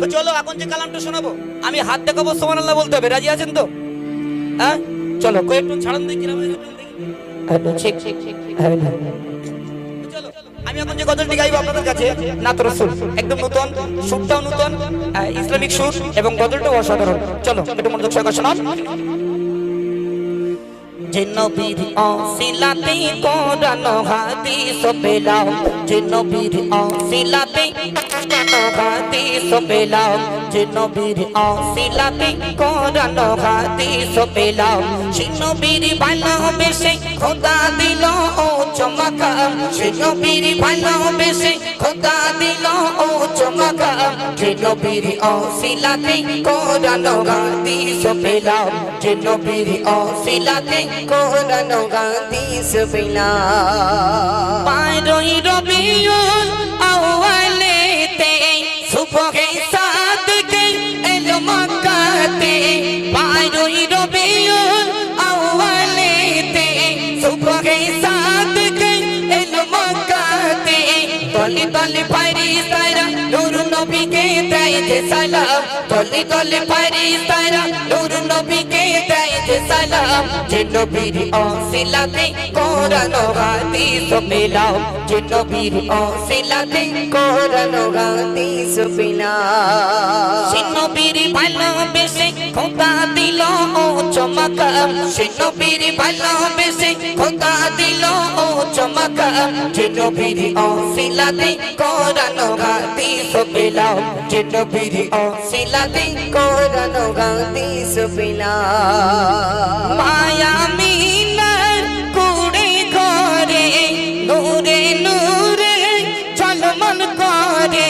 তো চলো এখন যে কালামটা শোনাবো আমি হাত দেখাবো সুবহানাল্লাহ বলতে হবে, রাজি আছেন তো? হ্যাঁ চলো কয়েকটু ছাড়ন দেখি না চলো আমি এখন যে গজলটি গাইবো আপনাদের কাছে নাত রাসূল, একদম নতুন, সুরটাও নতুন, ইসলামিক সুর এবং গজলটাও অসাধারণ। চলো একটু মনোযোগ সহকারে শোনান। যে নবীর অসিলাতে কোরআন হাদিস পেলাম, যে নবীর অসিলাতে কোরআন হাদিস পেলাম, যে নবীর অসিলাতে কোরআন হাদিস পেলাম, সে নবীর ভালোবেসে খোদা দিল ও চমকাম, সে নবীর ভালোবেসে খোদা দিল ও চমকাম, যে নবীর অসিলাতে কোরআন হাদিস পেলাম, যে নবীর অসিলাতে কোরআন হাদিস পেলাম। পায়রই রবিউল আউয়ালেতে সুবহে সাদকে এলো মক্কাতে, পায়রই রবিউল আউয়ালেতে সুবহে সাদকে এলো মক্কাতে, তলে তলে ফারিস্তারা নূর নবীকে দেয় যে সালাম, তলে তলে ফারিস্তারা নূর নবীকে দেয় যে সালাম, যে নবীর অসিলাতে কোরআন হাদিস পেলাম, যে নবীর অসিলাতে কোরআন হাদিস পেলাম। সে নবীর ভালোবেসে খোদা দিল ও চমকাম, সে নবীর ভালোবেসে খোদা দিল ও চমকাম, যে নবীর অসিলাতে কোরআন হাদিস পেলাম, যে নবীর অসিলাতে কোরআন হাদিস পেলাম। মায়া মিনার কুড়ে ঘরে নূরে নূরে ঝলমল করে,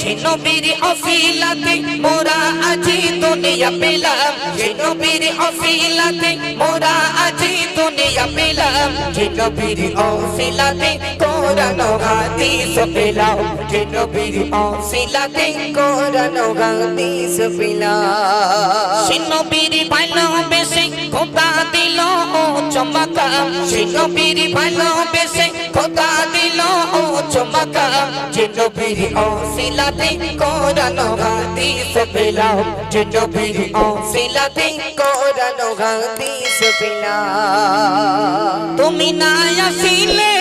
সে নবীর অসিলাতে মোরা আজি দুনিয়া পেলাম, সে নবীর অসিলাতে মোরা আজি দুনিয়া পেলাম, যে নবীর অসিলাতে কোরআন হাদিস পেলাম, যে নবীর অসিলাতে কোরআন হাদিস পেলাম। সে নবীর ভালোবেসে খোদা দিল ও চমকাম, সে নবীর ভালোবেসে খোদা দিল ও চমকাম, যে নবীর অসিলাতে কোরআন হাদিস পেলাম, যে নবীর অসিলাতে কোরআন হাদিস পেলাম। তুমি না আসিলে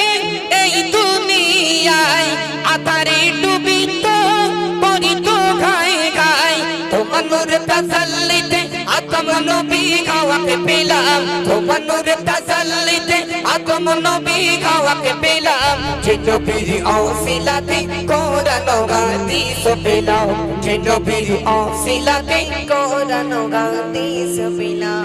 এই দুনিয়ায় আধারে ডুবিত পড়িত ঘায় ঘায়, তোমার নূর তাসাল্লিতে আদম নবী খাওয়াকে পেলাম, তোমার নূর তাসাল্লিতে আদম নবী খাওয়াকে পেলাম, যে নবীর অসিলাতে কোরআন হাদিস পেলাম, যে নবীর অসিলাতে কোরআন হাদিস পেলাম।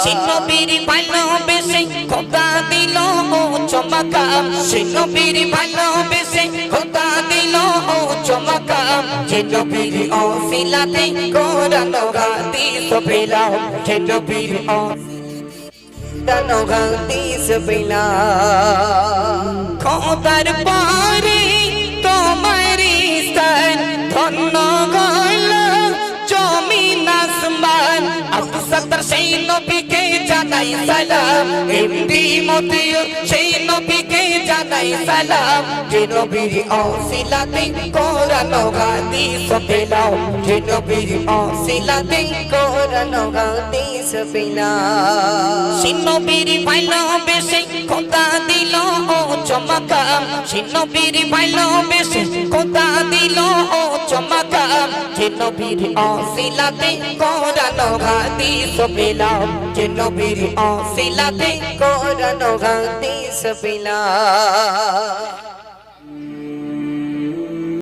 সে নবীর ভালোবেসে খোদা দিল ও চমকাম, সে নবীর ভালোবেসে খোদা দিল ও চমকাম, যে নবীর অসিলাতে কোরআন হাদিস পেলাম, যে নবীর কোরআন হাদিস পেলাম। খোদার পরে তোমার স্থান ধন্য গল জমিন আসমান, আবু সত্তর সেই নবীকে জানাই সালাম, এমডি মতিউর সেই নবীকে জানাই সালাম, যে নবীর অসিলাতে কোরআন হাদিস পেলাম, যে নবীর অসিলাতে কোরআন হাদিস পেলাম। সে নবীর ভালোবেসে খোদা দিল ও চমকাম, সে নবীর ভালোবেসে খোদা দিল ও চমকাম, যে নবীর অসিলাতে কোরআন হাদিস পেলাম, যে নবীর অসিলাতে কোরআন হাদিস পেলাম।